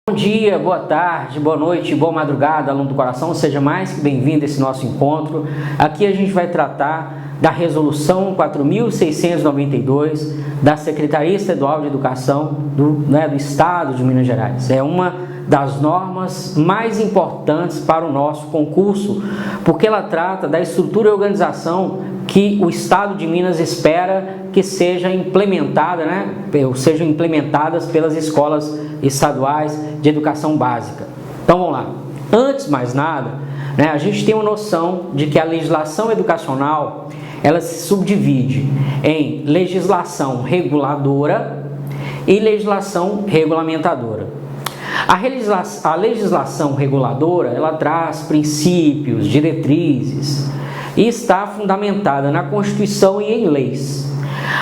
Bom dia, boa tarde, boa noite, boa madrugada, aluno do coração, seja mais que bem-vindo a esse nosso encontro. Aqui a gente vai tratar da Resolução 4.692 da Secretaria Estadual de Educação do Estado de Minas Gerais. É uma das normas mais importantes para o nosso concurso, porque ela trata da estrutura e organização que o Estado de Minas espera que seja implementada, ou sejam implementadas pelas escolas estaduais de educação básica. Então vamos lá. Antes de mais nada, a gente tem uma noção de que a legislação educacional ela se subdivide em legislação reguladora e legislação regulamentadora. A legislação reguladora ela traz princípios, diretrizes e está fundamentada na Constituição e em leis.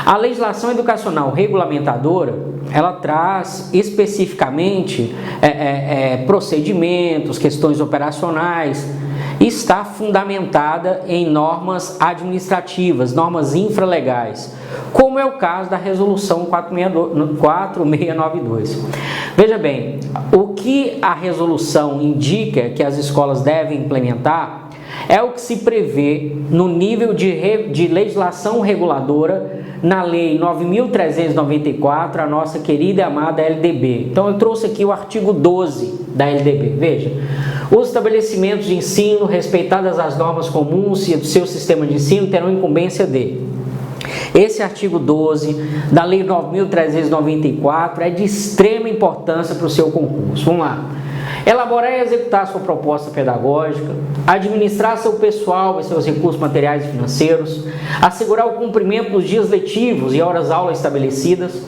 A legislação educacional regulamentadora ela traz especificamente procedimentos, questões operacionais e está fundamentada em normas administrativas, normas infralegais, como é o caso da Resolução 4.692. Veja bem, o que a resolução indica que as escolas devem implementar é o que se prevê no nível de legislação reguladora na Lei 9.394, a nossa querida e amada LDB. Então eu trouxe aqui o artigo 12 da LDB. Veja, os estabelecimentos de ensino, respeitadas as normas comuns e do seu sistema de ensino, terão incumbência de... Esse artigo 12 da Lei 9.394 é de extrema importância para o seu concurso. Vamos lá. Elaborar e executar sua proposta pedagógica, administrar seu pessoal e seus recursos materiais e financeiros, assegurar o cumprimento dos dias letivos e horas-aula estabelecidas,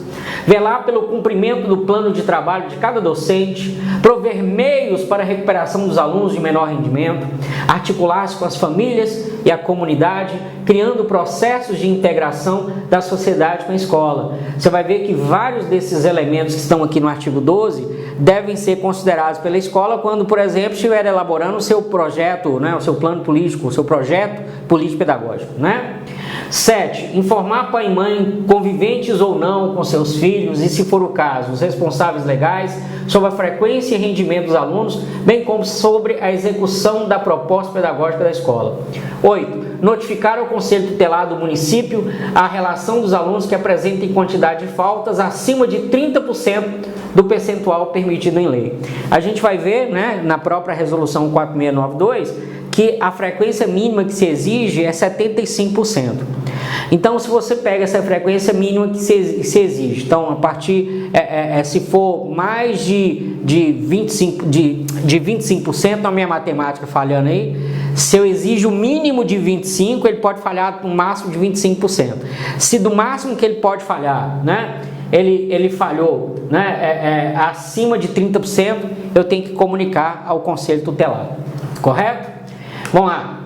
velar pelo cumprimento do plano de trabalho de cada docente, prover meios para a recuperação dos alunos de menor rendimento, articular-se com as famílias e a comunidade, criando processos de integração da sociedade com a escola. Você vai ver que vários desses elementos que estão aqui no artigo 12 devem ser considerados pela escola quando, por exemplo, estiver elaborando o seu projeto, o seu plano político, o seu projeto político-pedagógico. 7. Informar pai e mãe, conviventes ou não com seus filhos, e se for o caso, os responsáveis legais, sobre a frequência e rendimento dos alunos, bem como sobre a execução da proposta pedagógica da escola. 8. Notificar ao Conselho Tutelar do município a relação dos alunos que apresentem quantidade de faltas acima de 30% do percentual permitido em lei. A gente vai ver, na própria Resolução 4.692, que a frequência mínima que se exige é 75%. Então, se você pega essa frequência mínima que se exige, então, a partir, se for mais de 25%, na minha matemática falhando aí, se eu exijo o mínimo de 25%, ele pode falhar no máximo de 25%. Se do máximo que ele pode falhar, ele falhou acima de 30%, eu tenho que comunicar ao Conselho Tutelar. Correto? Vamos lá.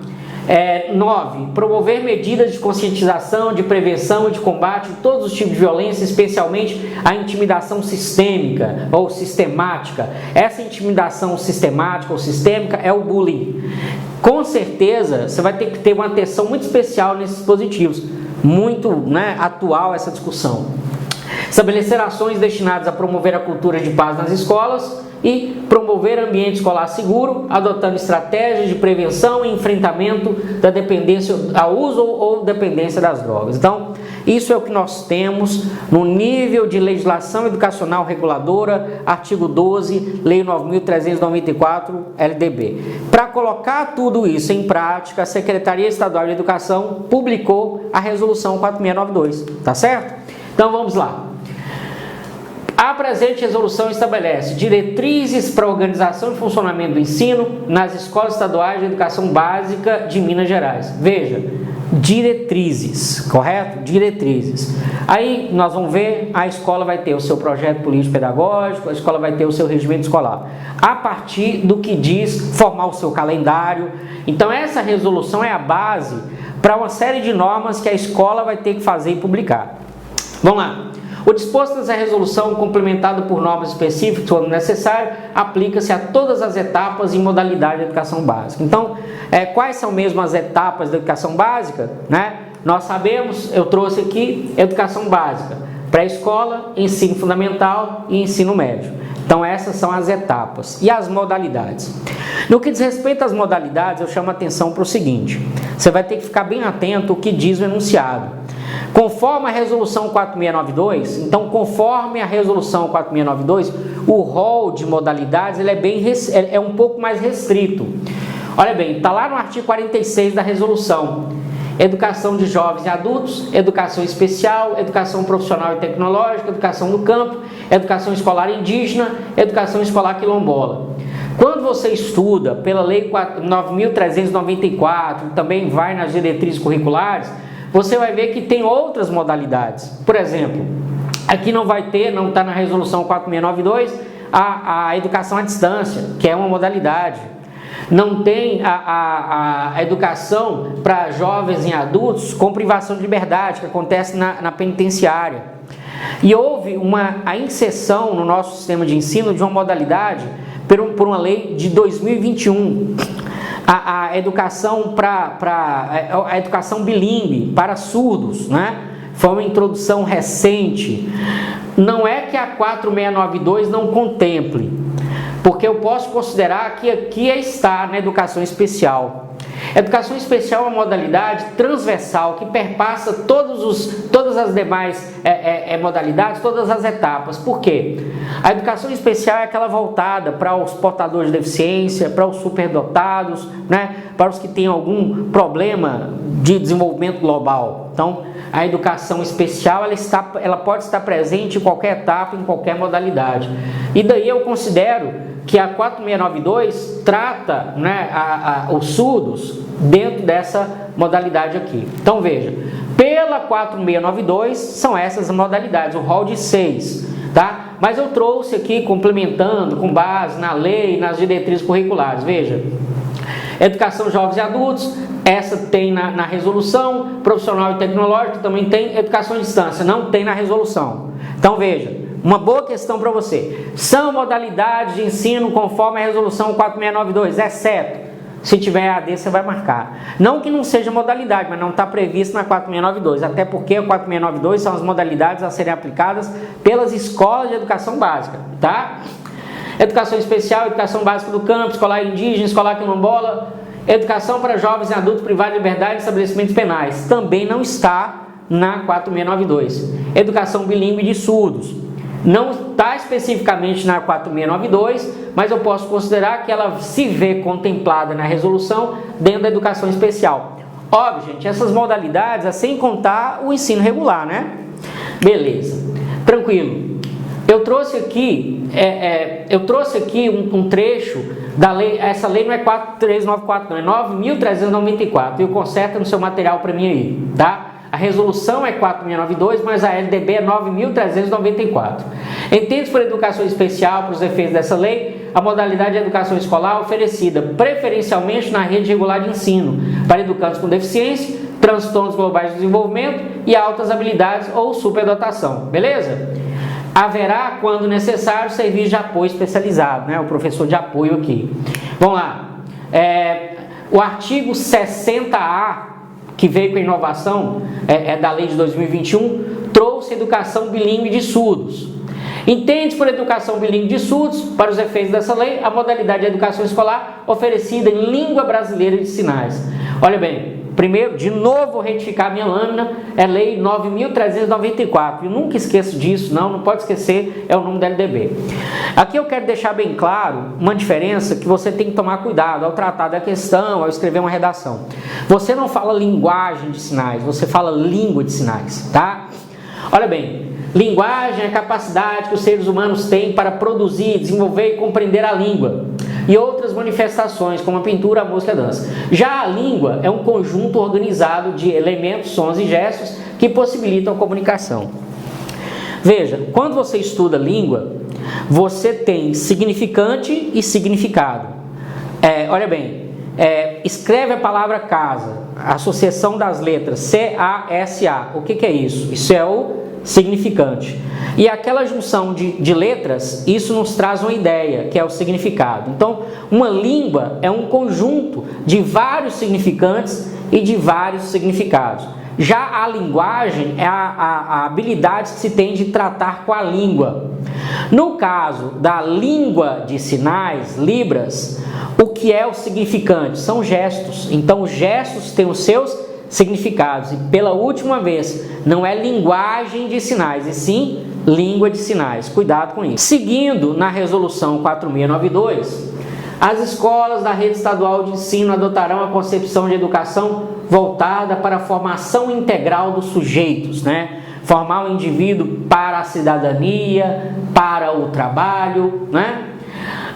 9. Promover medidas de conscientização, de prevenção e de combate a todos os tipos de violência, especialmente a intimidação sistêmica ou sistemática. Essa intimidação sistemática ou sistêmica é o bullying. Com certeza, você vai ter que ter uma atenção muito especial nesses dispositivos. Muito atual essa discussão. Estabelecer ações destinadas a promover a cultura de paz nas escolas e promover ambiente escolar seguro, adotando estratégias de prevenção e enfrentamento da dependência, ao uso ou dependência das drogas. Então, isso é o que nós temos no nível de legislação educacional reguladora, artigo 12, Lei 9.394, LDB. Para colocar tudo isso em prática, a Secretaria Estadual de Educação publicou a Resolução 4.692, tá certo? Então, vamos lá. A presente resolução estabelece diretrizes para a organização e funcionamento do ensino nas escolas estaduais de educação básica de Minas Gerais. Veja, diretrizes, correto? Diretrizes. Aí nós vamos ver, a escola vai ter o seu projeto político-pedagógico, a escola vai ter o seu regimento escolar. A partir do que diz formar o seu calendário. Então essa resolução é a base para uma série de normas que a escola vai ter que fazer e publicar. Vamos lá. O disposto dessa resolução, complementado por normas específicas, quando necessário, aplica-se a todas as etapas e modalidades da educação básica. Então, quais são mesmo as etapas da educação básica? Nós sabemos, eu trouxe aqui, educação básica, pré-escola, ensino fundamental e ensino médio. Então, essas são as etapas. E as modalidades? No que diz respeito às modalidades, eu chamo a atenção para o seguinte: você vai ter que ficar bem atento ao que diz o enunciado. Conforme a resolução 4692, então conforme a resolução 4692, o rol de modalidades ele é um pouco mais restrito. Olha bem, está lá no artigo 46 da resolução: educação de jovens e adultos, educação especial, educação profissional e tecnológica, educação no campo, educação escolar indígena, educação escolar quilombola. Quando você estuda pela Lei 9.394, também vai nas diretrizes curriculares, você vai ver que tem outras modalidades. Por exemplo, aqui não está na resolução 4692, a educação à distância, que é uma modalidade. Não tem a educação para jovens e adultos com privação de liberdade, que acontece na penitenciária. E houve a inserção no nosso sistema de ensino de uma modalidade por uma lei de 2021. A educação a educação bilíngue para surdos, né? Foi uma introdução recente. Não é que a 4692 não contemple, porque eu posso considerar que aqui está na educação especial. Educação especial é uma modalidade transversal que perpassa todas as demais modalidades, todas as etapas. Por quê? A educação especial é aquela voltada para os portadores de deficiência, para os superdotados, né? Para os que têm algum problema de desenvolvimento global. Então, a educação especial ela pode estar presente em qualquer etapa, em qualquer modalidade. E daí eu considero que a 4692 trata, né, os surdos dentro dessa modalidade aqui. Então veja, pela 4692 são essas modalidades, o rol de 6, tá? Mas eu trouxe aqui complementando com base na lei, nas diretrizes curriculares. Veja, educação jovens e adultos, essa tem na resolução, profissional e tecnológico também tem, educação à distância, não tem na resolução. Então veja, uma boa questão para você: são modalidades de ensino conforme a resolução 4692, exceto, se tiver AD você vai marcar. Não que não seja modalidade, mas não está previsto na 4692, até porque a 4692 são as modalidades a serem aplicadas pelas escolas de educação básica, tá? Educação especial, educação básica do campo, escolar indígena, escolar quilombola, educação para jovens e adultos privados de liberdade em estabelecimentos penais, também não está na 4692. Educação bilíngue de surdos, não está especificamente na 4692, mas eu posso considerar que ela se vê contemplada na resolução dentro da educação especial. Óbvio, gente, essas modalidades é sem contar o ensino regular, né? Beleza, tranquilo. Eu trouxe aqui um trecho da lei. Essa lei não é 4394, não, é 9.394. E conserta no seu material para mim aí, tá? A resolução é 4692, mas a LDB é 9.394. Entende por educação especial, para os efeitos dessa lei, a modalidade de educação escolar oferecida preferencialmente na rede regular de ensino para educandos com deficiência, transtornos globais de desenvolvimento e altas habilidades ou superdotação. Beleza? Haverá, quando necessário, serviço de apoio especializado, né? O professor de apoio aqui. Vamos lá. O artigo 60A, que veio com a inovação da lei de 2021, trouxe educação bilíngue de surdos. Entende por educação bilíngue de surdos, para os efeitos dessa lei, a modalidade de educação escolar oferecida em língua brasileira de sinais. Olha bem, primeiro, de novo vou retificar minha lâmina, é lei 9.394. Eu nunca esqueço disso, não pode esquecer, é o nome da LDB. Aqui eu quero deixar bem claro uma diferença que você tem que tomar cuidado ao tratar da questão, ao escrever uma redação. Você não fala linguagem de sinais, você fala língua de sinais, tá? Olha bem, linguagem é a capacidade que os seres humanos têm para produzir, desenvolver e compreender a língua e outras manifestações, como a pintura, a música e a dança. Já a língua é um conjunto organizado de elementos, sons e gestos que possibilitam a comunicação. Veja, quando você estuda língua, você tem significante e significado. Olha bem, escreve a palavra casa, a associação das letras C-A-S-A. O que é isso? Isso é o significante. E aquela junção de letras, isso nos traz uma ideia, que é o significado. Então, uma língua é um conjunto de vários significantes e de vários significados. Já a linguagem é a habilidade que se tem de tratar com a língua. No caso da língua de sinais, Libras, o que é o significante? São gestos. Então, os gestos têm os seus significados. E pela última vez, não é linguagem de sinais, e sim língua de sinais. Cuidado com isso. Seguindo na resolução 4692, as escolas da rede estadual de ensino adotarão a concepção de educação voltada para a formação integral dos sujeitos, né? Formar o indivíduo para a cidadania, para o trabalho, né?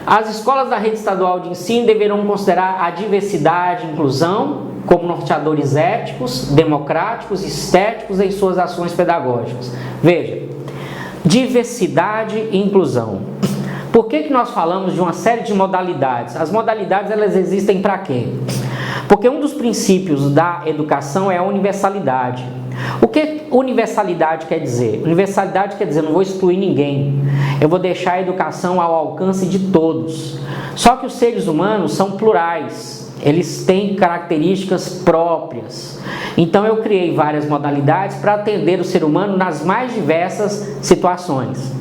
As escolas da rede estadual de ensino deverão considerar a diversidade e inclusão como norteadores éticos, democráticos e estéticos em suas ações pedagógicas. Veja, diversidade e inclusão. Por que nós falamos de uma série de modalidades? As modalidades, elas existem para quê? Porque um dos princípios da educação é a universalidade. O que universalidade quer dizer? Universalidade quer dizer, não vou excluir ninguém. Eu vou deixar a educação ao alcance de todos. Só que os seres humanos são plurais. Eles têm características próprias. Então eu criei várias modalidades para atender o ser humano nas mais diversas situações.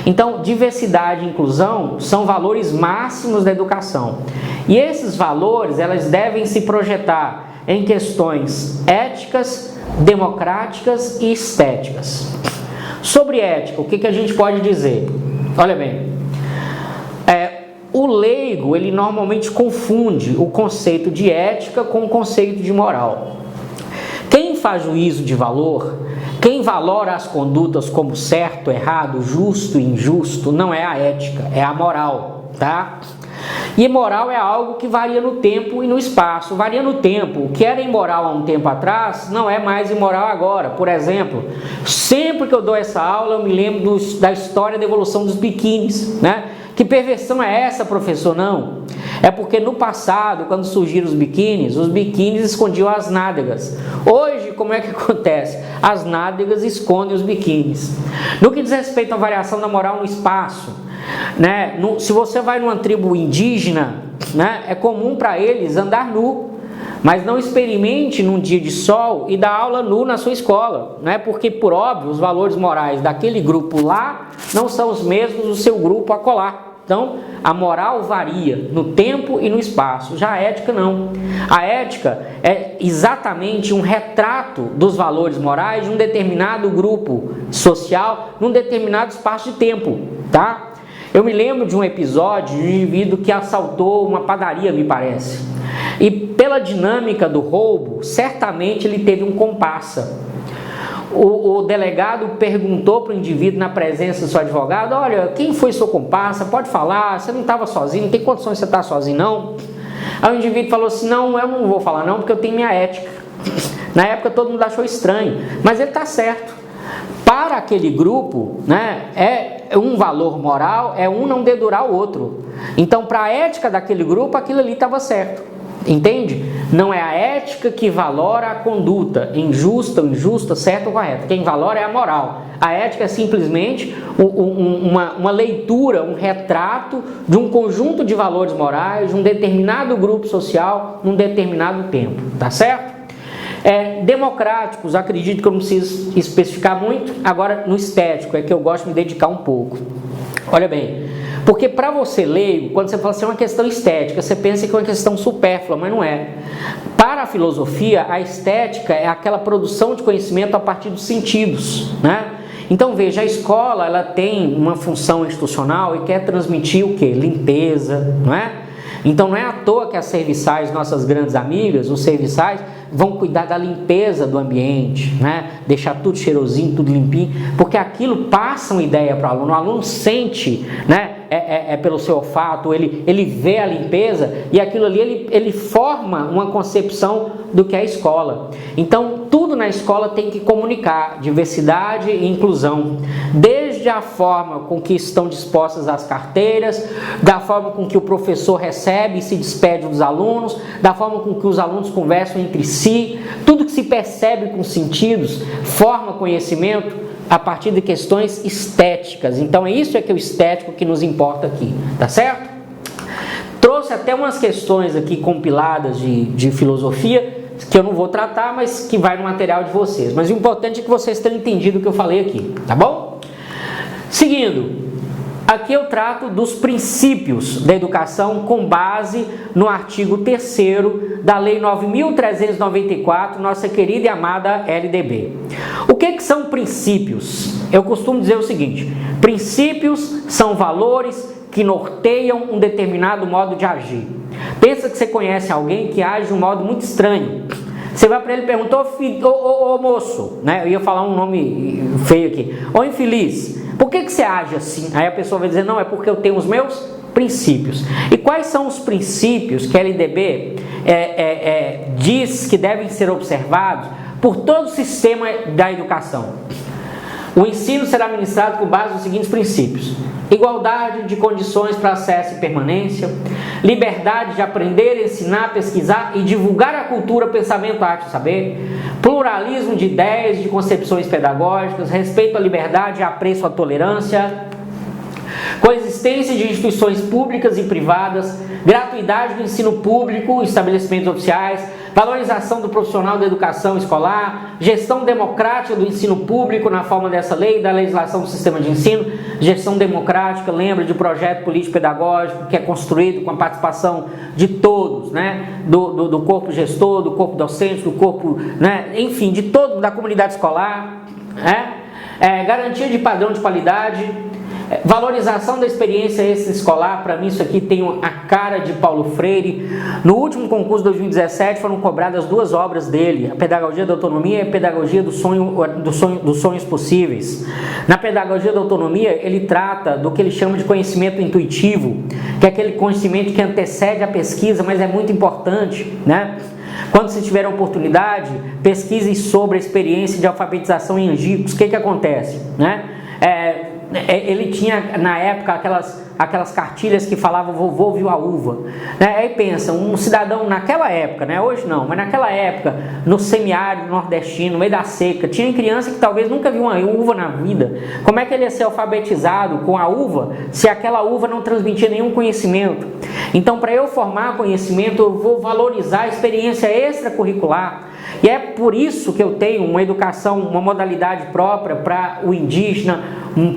Então, diversidade e inclusão são valores máximos da educação. E esses valores, elas devem se projetar em questões éticas, democráticas e estéticas. Sobre ética, o que a gente pode dizer? Olha bem, o leigo, ele normalmente confunde o conceito de ética com o conceito de moral. Quem faz juízo de valor, quem valora as condutas como certo, errado, justo e injusto, não é a ética, é a moral, tá? E moral é algo que varia no tempo e no espaço. Varia no tempo. O que era imoral há um tempo atrás, não é mais imoral agora. Por exemplo, sempre que eu dou essa aula, eu me lembro da história da evolução dos biquínis, né? Que perversão é essa, professor? Não. É porque no passado, quando surgiram os biquínis escondiam as nádegas. Hoje, como é que acontece? As nádegas escondem os biquínis. No que diz respeito à variação da moral no espaço, né? Se você vai numa tribo indígena, né? É comum para eles andar nu. Mas não experimente num dia de sol e dar aula nu na sua escola, né? Porque, por óbvio, os valores morais daquele grupo lá não são os mesmos do seu grupo acolá. Então, a moral varia no tempo e no espaço, já a ética não. A ética é exatamente um retrato dos valores morais de um determinado grupo social, num determinado espaço de tempo, tá? Eu me lembro de um episódio de um indivíduo que assaltou uma padaria, me parece. E pela dinâmica do roubo, certamente ele teve um comparsa. O delegado perguntou para o indivíduo na presença do seu advogado: olha, quem foi seu comparsa? Pode falar, você não estava sozinho, não tem condições de você estar sozinho não? Aí o indivíduo falou assim: não, eu não vou falar não, porque eu tenho minha ética. Na época todo mundo achou estranho, mas ele está certo. Para aquele grupo, né, é um valor moral, é um não dedurar o outro. Então, para a ética daquele grupo, aquilo ali estava certo. Entende? Não é a ética que valora a conduta, injusta ou injusta, certa ou correta. Quem valora é a moral. A ética é simplesmente uma leitura, um retrato de um conjunto de valores morais, de um determinado grupo social, num determinado tempo. Tá certo? Democráticos, acredito que eu não preciso especificar muito. Agora, no estético, é que eu gosto de me dedicar um pouco. Olha bem, porque para você leigo, quando você fala assim, é uma questão estética, você pensa que é uma questão supérflua, mas não é. Para a filosofia, a estética é aquela produção de conhecimento a partir dos sentidos, né? Então veja, a escola ela tem uma função institucional e quer transmitir o quê? Limpeza, não é? Então não é à toa que as serviçais, nossas grandes amigas, os serviçais, vão cuidar da limpeza do ambiente, né? Deixar tudo cheirosinho, tudo limpinho, porque aquilo passa uma ideia para o aluno sente, né? Pelo seu olfato, ele vê a limpeza e aquilo ali ele forma uma concepção do que é a escola. Então tudo na escola tem que comunicar diversidade e inclusão, desde a forma com que estão dispostas as carteiras, da forma com que o professor recebe e se despede dos alunos, da forma com que os alunos conversam entre si, tudo que se percebe com sentidos forma conhecimento a partir de questões estéticas. Então isso é que é o estético que nos importa aqui, tá certo? Trouxe até umas questões aqui compiladas de filosofia, que eu não vou tratar, mas que vai no material de vocês. Mas o importante é que vocês tenham entendido o que eu falei aqui, tá bom? Seguindo, aqui eu trato dos princípios da educação com base no artigo 3º da Lei 9.394, nossa querida e amada LDB. O que são princípios? Eu costumo dizer o seguinte: princípios são valores que norteiam um determinado modo de agir. Pensa que você conhece alguém que age de um modo muito estranho. Você vai para ele e pergunta: ô moço, né? Eu ia falar um nome feio aqui, ô infeliz, por que você age assim? Aí a pessoa vai dizer: não, é porque eu tenho os meus princípios. E quais são os princípios que a LDB diz que devem ser observados por todo o sistema da educação? O ensino será ministrado com base nos seguintes princípios: igualdade de condições para acesso e permanência, liberdade de aprender, ensinar, pesquisar e divulgar a cultura, pensamento, arte e saber, pluralismo de ideias e de concepções pedagógicas, respeito à liberdade e apreço à tolerância, coexistência de instituições públicas e privadas, gratuidade do ensino público, estabelecimentos oficiais, valorização do profissional da educação escolar, gestão democrática do ensino público na forma dessa lei, da legislação do sistema de ensino. Gestão democrática, lembra de projeto político-pedagógico que é construído com a participação de todos, né? Do corpo gestor, do corpo docente, do corpo, né? Enfim, de todo, da comunidade escolar, né? Garantia de padrão de qualidade, valorização da experiência extraescolar. Para mim isso aqui tem a cara de Paulo Freire. No último concurso de 2017 foram cobradas 2 obras dele: a Pedagogia da Autonomia e a Pedagogia dos Sonhos Possíveis. Na Pedagogia da Autonomia ele trata do que ele chama de conhecimento intuitivo, que é aquele conhecimento que antecede a pesquisa, mas é muito importante, né? Quando vocês tiverem oportunidade, pesquisem sobre a experiência de alfabetização em Angicos. O que acontece, né? Ele tinha na época aquelas cartilhas que falavam vovô viu a uva, né? Aí pensa, um cidadão naquela época, né? Hoje não, mas naquela época, no semiárido nordestino, no meio da seca, tinha criança que talvez nunca viu uma uva na vida. Como é que ele ia ser alfabetizado com a uva se aquela uva não transmitia nenhum conhecimento? Então, para eu formar conhecimento, eu vou valorizar a experiência extracurricular. E é por isso que eu tenho uma educação, uma modalidade própria para o indígena,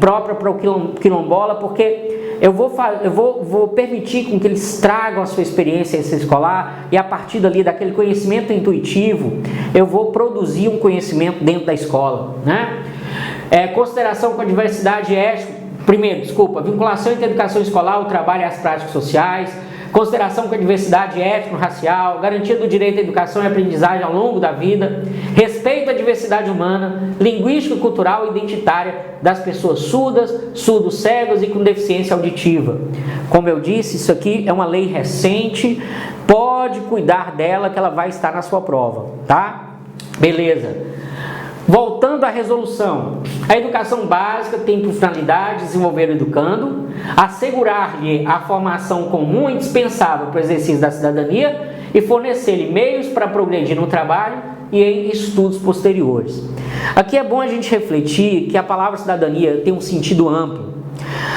própria para o quilombola, porque eu vou permitir com que eles tragam a sua experiência escolar e a partir dali, daquele conhecimento intuitivo, eu vou produzir um conhecimento dentro da escola, né? Consideração com a diversidade étnica, vinculação entre a educação escolar, o trabalho e as práticas sociais, consideração com a diversidade étnico-racial, garantia do direito à educação e aprendizagem ao longo da vida, respeito à diversidade humana, linguística, cultural e identitária das pessoas surdas, surdos, cegos e com deficiência auditiva. Como eu disse, isso aqui é uma lei recente, pode cuidar dela que ela vai estar na sua prova, tá? Beleza. Voltando à resolução, a educação básica tem por finalidade desenvolver o educando, assegurar-lhe a formação comum e indispensável para o exercício da cidadania e fornecer-lhe meios para progredir no trabalho e em estudos posteriores. Aqui é bom a gente refletir que a palavra cidadania tem um sentido amplo.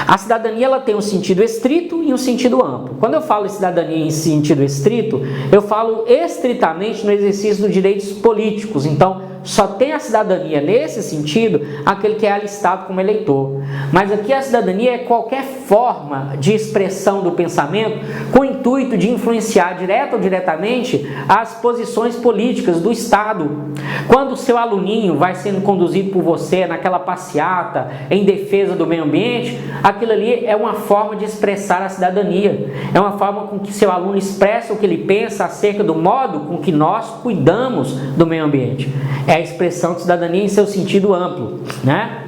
A cidadania ela tem um sentido estrito e um sentido amplo. Quando eu falo cidadania em sentido estrito, eu falo estritamente no exercício dos direitos políticos. Então, só tem a cidadania nesse sentido aquele que é alistado como eleitor. Mas aqui a cidadania é qualquer forma de expressão do pensamento com o intuito de influenciar direta ou diretamente as posições políticas do Estado. Quando o seu aluninho vai sendo conduzido por você naquela passeata em defesa do meio ambiente, aquilo ali é uma forma de expressar a cidadania. É uma forma com que seu aluno expressa o que ele pensa acerca do modo com que nós cuidamos do meio ambiente. É a expressão de cidadania em seu sentido amplo, né?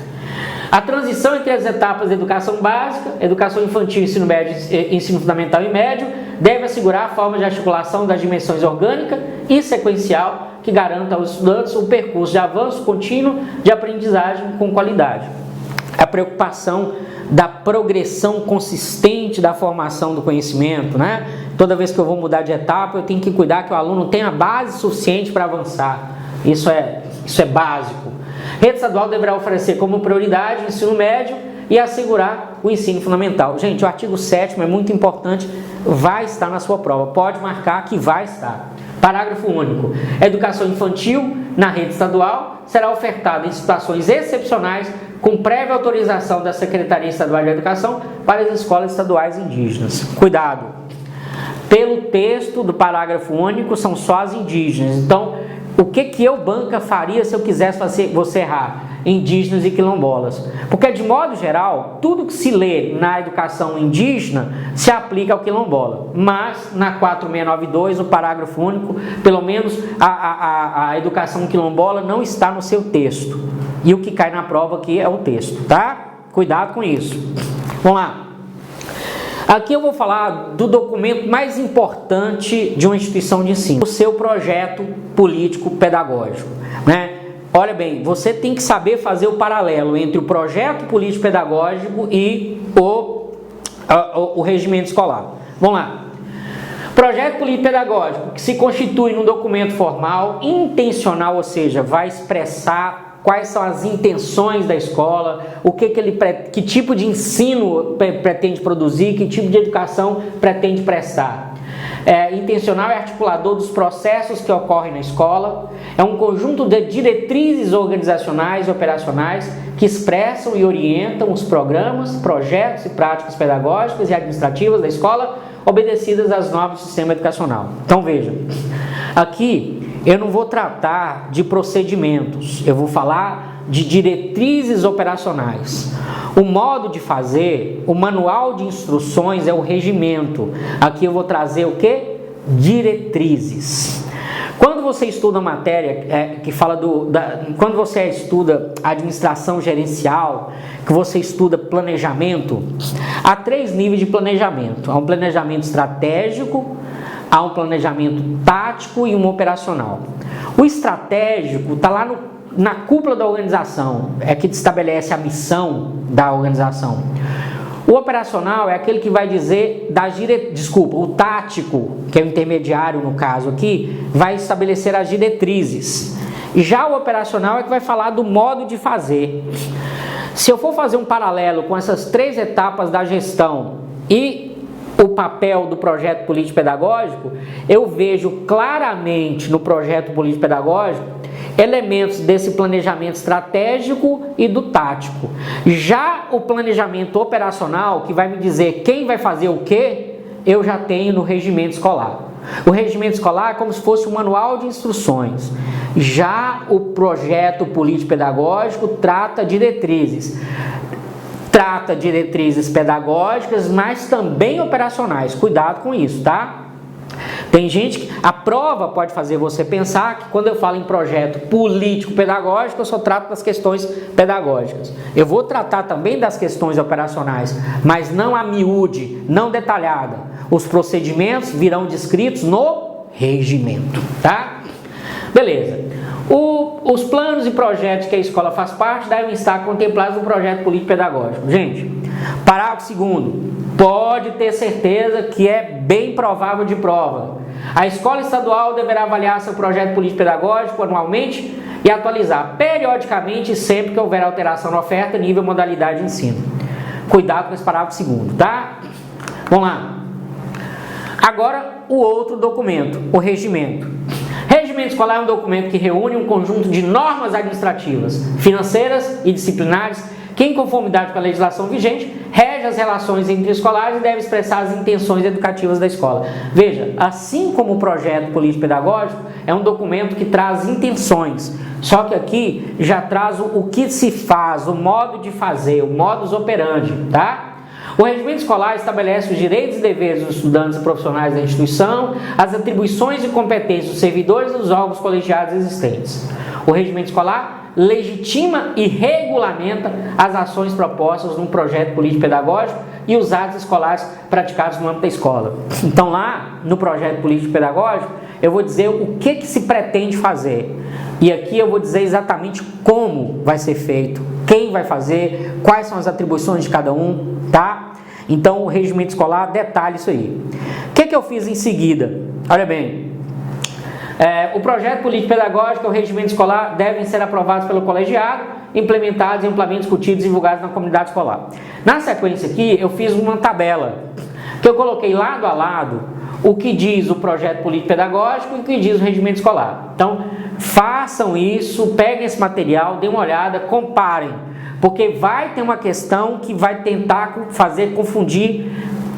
A transição entre as etapas de educação básica, educação infantil, ensino médio, ensino fundamental e médio, deve assegurar a forma de articulação das dimensões orgânica e sequencial que garanta aos estudantes um percurso de avanço contínuo de aprendizagem com qualidade. A preocupação da progressão consistente da formação do conhecimento, né? Toda vez que eu vou mudar de etapa, eu tenho que cuidar que o aluno tenha base suficiente para avançar. Isso é básico. Rede estadual deverá oferecer como prioridade o ensino médio e assegurar o ensino fundamental. Gente, o artigo 7º é muito importante, vai estar na sua prova. Pode marcar que vai estar. Parágrafo único. Educação infantil na rede estadual será ofertada em situações excepcionais com prévia autorização da Secretaria Estadual de Educação para as escolas estaduais indígenas. Cuidado! Pelo texto do parágrafo único, são só as indígenas. Então, o que eu, banca, faria se eu quisesse você errar? Indígenas e quilombolas. Porque, de modo geral, tudo que se lê na educação indígena se aplica ao quilombola. Mas, na 4692, o parágrafo único, pelo menos a educação quilombola não está no seu texto. E o que cai na prova aqui é o texto, tá? Cuidado com isso. Vamos lá. Aqui eu vou falar do documento mais importante de uma instituição de ensino, o seu projeto político-pedagógico, né? Olha bem, você tem que saber fazer o paralelo entre o projeto político-pedagógico e o regimento escolar. Vamos lá. Projeto político-pedagógico, que se constitui num documento formal, intencional, ou seja, vai expressar quais são as intenções da escola, que tipo de ensino pretende produzir, que tipo de educação pretende prestar. Intencional é articulador dos processos que ocorrem na escola, é um conjunto de diretrizes organizacionais e operacionais que expressam e orientam os programas, projetos e práticas pedagógicas e administrativas da escola, obedecidas às normas do sistema educacional. Então veja, aqui eu não vou tratar de procedimentos, eu vou falar de diretrizes operacionais. O modo de fazer, o manual de instruções é o regimento. Aqui eu vou trazer o que? Diretrizes. Quando você estuda matéria que fala quando você estuda administração gerencial, que você estuda planejamento, há 3 níveis de planejamento. Há um planejamento estratégico, há um planejamento tático e um operacional. O estratégico está lá na cúpula da organização, é que estabelece a missão da organização. O operacional é aquele que vai dizer o tático, que é o intermediário no caso aqui, vai estabelecer as diretrizes. E já o operacional é que vai falar do modo de fazer. Se eu for fazer um paralelo com essas 3 etapas da gestão e o papel do projeto político-pedagógico, eu vejo claramente no projeto político-pedagógico elementos desse planejamento estratégico e do tático. Já o planejamento operacional, que vai me dizer quem vai fazer o quê, eu já tenho no regimento escolar. O regimento escolar é como se fosse um manual de instruções. Já o projeto político-pedagógico trata diretrizes pedagógicas, mas também operacionais. Cuidado com isso, tá? Tem gente que a prova pode fazer você pensar que quando eu falo em projeto político-pedagógico, eu só trato das questões pedagógicas. Eu vou tratar também das questões operacionais, mas não a miúde, não detalhada. Os procedimentos virão descritos no regimento, tá? Beleza. Os planos e projetos que a escola faz parte devem estar contemplados no projeto político-pedagógico. Gente, parágrafo 2º. Pode ter certeza que é bem provável de prova. A escola estadual deverá avaliar seu projeto político-pedagógico anualmente e atualizar periodicamente sempre que houver alteração na oferta, nível e modalidade de ensino. Cuidado com esse parágrafo 2º, tá? Vamos lá. Agora, o outro documento, o regimento. Regimento escolar é um documento que reúne um conjunto de normas administrativas, financeiras e disciplinares que, em conformidade com a legislação vigente, rege as relações entre escolares e deve expressar as intenções educativas da escola. Veja, assim como o projeto político-pedagógico é um documento que traz intenções, só que aqui já traz o que se faz, o modo de fazer, o modus operandi, tá? O regimento escolar estabelece os direitos e deveres dos estudantes e profissionais da instituição, as atribuições e competências dos servidores e dos órgãos colegiados existentes. O regimento escolar legitima e regulamenta as ações propostas num projeto político-pedagógico e os atos escolares praticados no âmbito da escola. Então lá, no projeto político-pedagógico, eu vou dizer o que se pretende fazer. E aqui eu vou dizer exatamente como vai ser feito, quem vai fazer, quais são as atribuições de cada um, tá? Então o regimento escolar detalha isso aí. O que eu fiz em seguida? Olha bem, o projeto político-pedagógico e o regimento escolar devem ser aprovados pelo colegiado, implementados e amplamente discutidos e divulgados na comunidade escolar. Na sequência aqui, eu fiz uma tabela, que eu coloquei lado a lado o que diz o projeto político-pedagógico e o que diz o regimento escolar. Então, façam isso, peguem esse material, dêem uma olhada, comparem, porque vai ter uma questão que vai tentar fazer confundir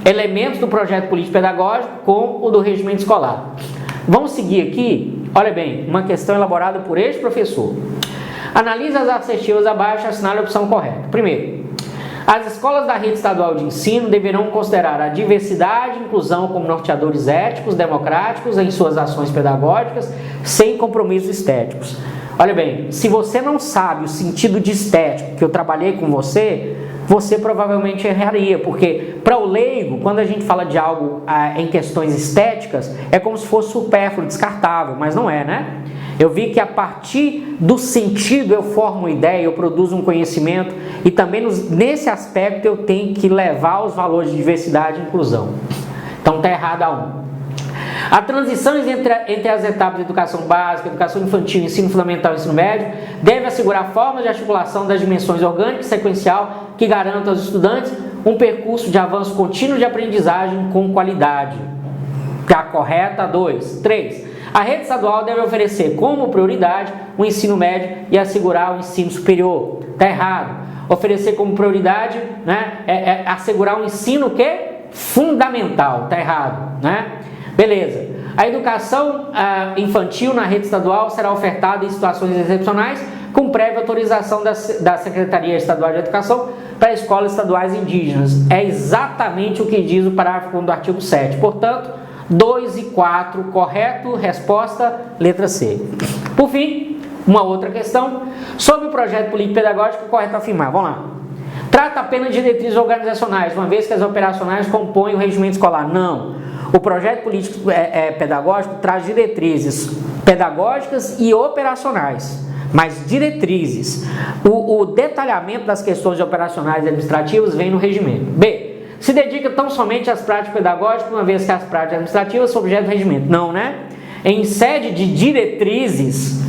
elementos do projeto político-pedagógico com o do regimento escolar. Vamos seguir aqui, olha bem, uma questão elaborada por este professor. Analise as assertivas abaixo e assinale a opção correta. Primeiro, as escolas da rede estadual de ensino deverão considerar a diversidade e inclusão como norteadores éticos, democráticos em suas ações pedagógicas, sem compromissos estéticos. Olha bem, se você não sabe o sentido de estético que eu trabalhei com você, você provavelmente erraria, porque para o leigo, quando a gente fala de algo em questões estéticas, é como se fosse supérfluo, descartável, mas não é, né? Eu vi que a partir do sentido eu formo uma ideia, eu produzo um conhecimento e também nesse aspecto eu tenho que levar os valores de diversidade e inclusão. Então está errado a 1. A transição entre as etapas de educação básica, educação infantil, ensino fundamental e ensino médio deve assegurar formas de articulação das dimensões orgânica e sequencial que garantam aos estudantes um percurso de avanço contínuo de aprendizagem com qualidade. Tá correta? 2. 3. A rede estadual deve oferecer como prioridade o ensino médio e assegurar o ensino superior. Está errado. Oferecer como prioridade, né, é assegurar o ensino fundamental. Está errado, né? Beleza. A educação infantil na rede estadual será ofertada em situações excepcionais com prévia autorização da Secretaria Estadual de Educação para escolas estaduais indígenas. É exatamente o que diz o parágrafo 1 do artigo 7. Portanto, 2 e 4, correto? Resposta, letra C. Por fim, uma outra questão. Sobre o projeto político-pedagógico, correto afirmar. Vamos lá. Trata apenas de diretrizes organizacionais, uma vez que as operacionais compõem o regimento escolar. Não. O projeto político-pedagógico traz diretrizes pedagógicas e operacionais, mas diretrizes. O detalhamento das questões operacionais e administrativas vem no regimento. B. Se dedica tão somente às práticas pedagógicas, uma vez que as práticas administrativas são objeto do regimento. Não, né? Em sede de diretrizes,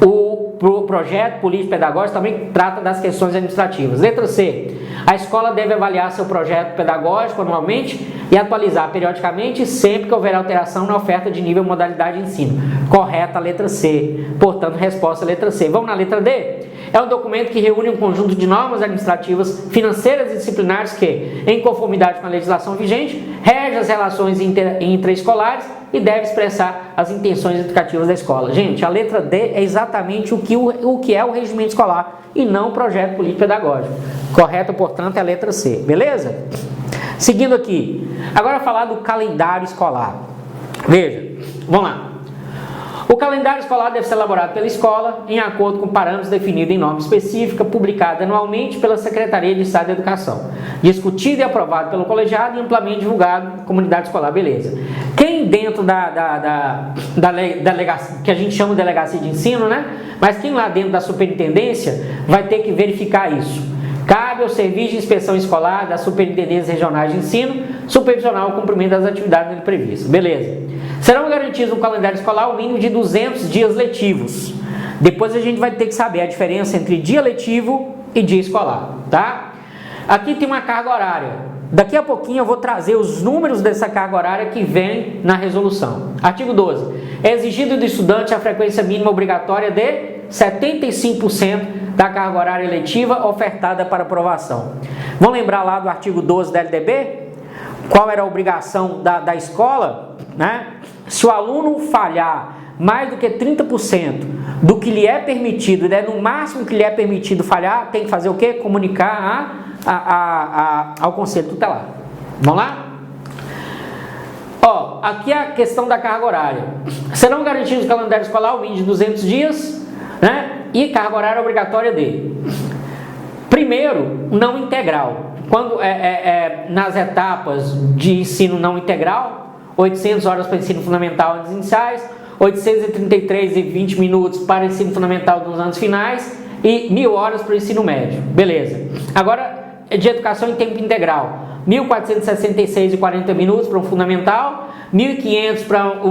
o projeto político-pedagógico também trata das questões administrativas. Letra C. A escola deve avaliar seu projeto pedagógico anualmente e atualizar periodicamente sempre que houver alteração na oferta de nível e modalidade de ensino. Correta a letra C. Portanto, resposta letra C. Vamos na letra D? É um documento que reúne um conjunto de normas administrativas, financeiras e disciplinares que, em conformidade com a legislação vigente, rege as relações intraescolares e deve expressar as intenções educativas da escola. Gente, a letra D é exatamente o que é o regimento escolar e não o projeto político-pedagógico. Correto, portanto, é a letra C. Beleza? Seguindo aqui. Agora falar do calendário escolar. Veja, vamos lá. O calendário escolar deve ser elaborado pela escola em acordo com parâmetros definidos em norma específica, publicada anualmente pela Secretaria de Estado da Educação, discutido e aprovado pelo colegiado e amplamente divulgado na comunidade escolar. Beleza. Quem dentro da delegacia, que a gente chama de delegacia de ensino, né? Mas quem lá dentro da superintendência vai ter que verificar isso. Cabe ao Serviço de Inspeção Escolar das Superintendências Regionais de Ensino supervisionar o cumprimento das atividades nele previstas. Beleza. Serão garantidos no calendário escolar o mínimo de 200 dias letivos. Depois a gente vai ter que saber a diferença entre dia letivo e dia escolar, tá? Aqui tem uma carga horária. Daqui a pouquinho eu vou trazer os números dessa carga horária que vem na resolução. Artigo 12. É exigido do estudante a frequência mínima obrigatória de 75% da carga horária letiva ofertada para aprovação. Vamos lembrar lá do artigo 12 da LDB? Qual era a obrigação da escola? Né? Se o aluno falhar mais do que 30% do que lhe é permitido, né, no máximo que lhe é permitido falhar, tem que fazer o quê? Comunicar ao conselho tutelar. Vamos lá? Ó, aqui é a questão da carga horária. Serão garantidos no calendário escolar o mínimo de 200 dias, né? E carga horária obrigatória de, primeiro, não integral. Quando nas etapas de ensino não integral, 800 horas para ensino fundamental anos iniciais, 833,20 minutos para ensino fundamental nos anos finais e 1.000 horas para o ensino médio. Beleza. Agora, de educação em tempo integral, 1.466,40 minutos para o fundamental, 1.500 para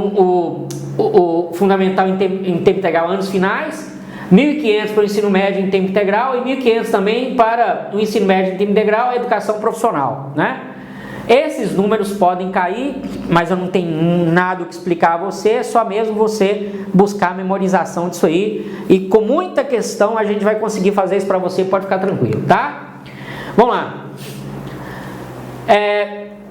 o fundamental em tempo integral anos finais, 1.500 para o ensino médio em tempo integral e 1.500 também para o ensino médio em tempo integral e educação profissional, né? Esses números podem cair, mas eu não tenho nada que explicar a você, é só mesmo você buscar a memorização disso aí, e com muita questão a gente vai conseguir fazer isso para você, pode ficar tranquilo, tá? Vamos lá.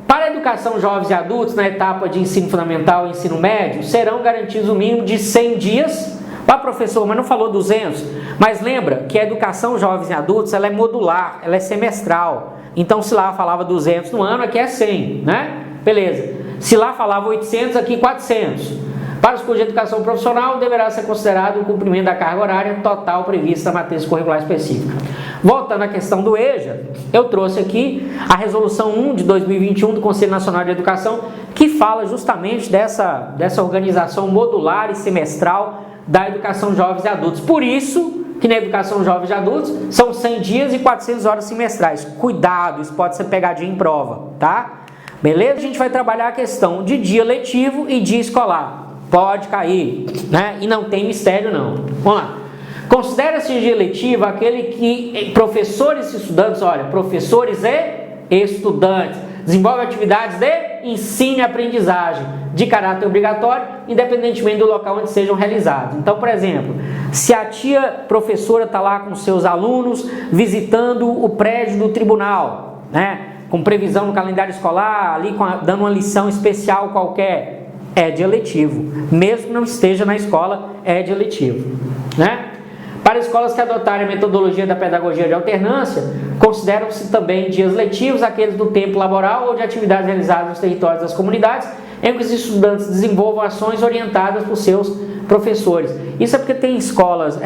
Para a educação jovens e adultos, na etapa de ensino fundamental e ensino médio, serão garantidos o mínimo de 100 dias. Ah, professor, mas não falou 200. Mas lembra que a educação jovens e adultos, ela é modular, ela é semestral. Então, se lá falava 200 no ano, aqui é 100, né? Beleza. Se lá falava 800, aqui 400. Para os cursos de educação profissional, deverá ser considerado o cumprimento da carga horária total prevista na matriz curricular específica. Voltando à questão do EJA, eu trouxe aqui a Resolução 1 de 2021 do Conselho Nacional de Educação, que fala justamente dessa organização modular e semestral da educação jovens e adultos. Por isso que na educação jovens e adultos são 100 dias e 400 horas semestrais. Cuidado, isso pode ser pegadinha em prova, tá? Beleza? A gente vai trabalhar a questão de dia letivo e dia escolar. Pode cair, né? E não tem mistério não. Vamos lá. Considera-se dia letivo aquele que professores e estudantes, olha, professores e estudantes, desenvolve atividades de ensino e aprendizagem de caráter obrigatório, independentemente do local onde sejam realizados. Então, por exemplo, se a tia professora está lá com seus alunos visitando o prédio do tribunal, né, com previsão no calendário escolar, ali dando uma lição especial qualquer, é dia letivo. Mesmo que não esteja na escola, é dia letivo, né? Para escolas que adotarem a metodologia da pedagogia de alternância, consideram-se também dias letivos aqueles do tempo laboral ou de atividades realizadas nos territórios das comunidades, em que os estudantes desenvolvam ações orientadas por seus professores. Isso é porque tem escolas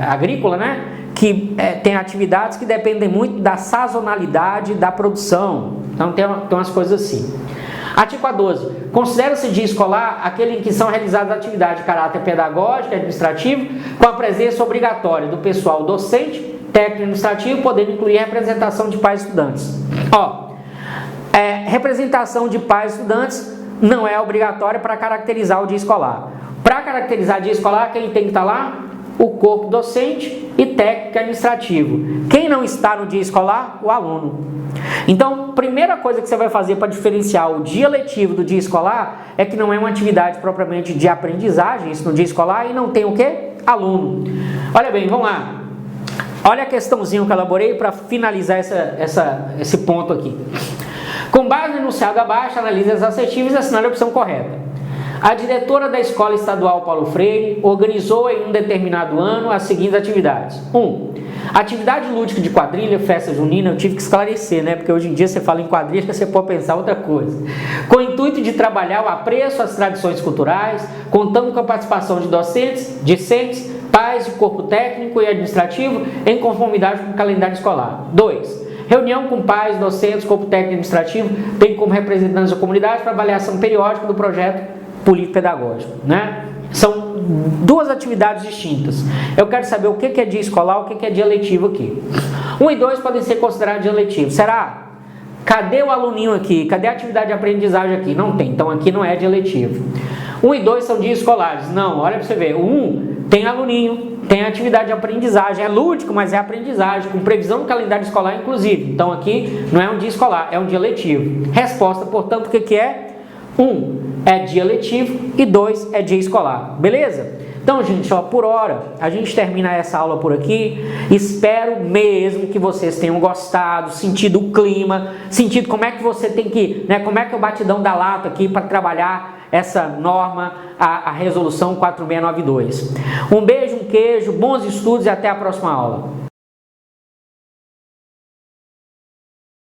agrícola, né, que tem atividades que dependem muito da sazonalidade da produção. Então tem umas coisas assim. Artigo 12. Considera-se dia escolar aquele em que são realizadas atividades de caráter pedagógico e administrativo com a presença obrigatória do pessoal docente, técnico e administrativo, podendo incluir representação de pais e estudantes. Representação de pais e estudantes não é obrigatória para caracterizar o dia escolar. Para caracterizar dia escolar, quem tem que estar lá? O corpo docente e técnico administrativo. Quem não está no dia escolar? O aluno. Então, primeira coisa que você vai fazer para diferenciar o dia letivo do dia escolar é que não é uma atividade propriamente de aprendizagem, isso no dia escolar, e não tem o quê? Aluno. Olha bem, vamos lá. Olha a questãozinha que eu elaborei para finalizar esse ponto aqui. Com base no enunciado abaixo, analise as assertivas e assinale a opção correta. A diretora da Escola Estadual Paulo Freire organizou em um determinado ano as seguintes atividades. 1. Atividade lúdica de quadrilha, festa junina, eu tive que esclarecer, né? Porque hoje em dia você fala em quadrilha, você pode pensar outra coisa. Com o intuito de trabalhar o apreço às tradições culturais, contando com a participação de docentes, discentes, pais de corpo técnico e administrativo, em conformidade com o calendário escolar. 2. Reunião com pais, docentes, corpo técnico e administrativo, bem como representantes da comunidade para avaliação periódica do projeto político-pedagógico, né? São duas atividades distintas. Eu quero saber o que é dia escolar, o que é dia letivo aqui. 1 e 2 podem ser considerados dia letivo. Será? Cadê o aluninho aqui? Cadê a atividade de aprendizagem aqui? Não tem, então aqui não é dia letivo. 1 e 2 são dias escolares. Não, olha para você ver. O 1 tem aluninho, tem atividade de aprendizagem. É lúdico, mas é aprendizagem, com previsão no calendário escolar, inclusive. Então aqui não é um dia escolar, é um dia letivo. Resposta, portanto, o que é? 1 é dia letivo e 2 é dia escolar, beleza? Então, gente, por hora, a gente termina essa aula por aqui. Espero mesmo que vocês tenham gostado, sentido o clima, sentido como é que você tem que, né, como é que é o batidão da lata aqui para trabalhar essa norma, a resolução 4692. Um beijo, um queijo, bons estudos e até a próxima aula.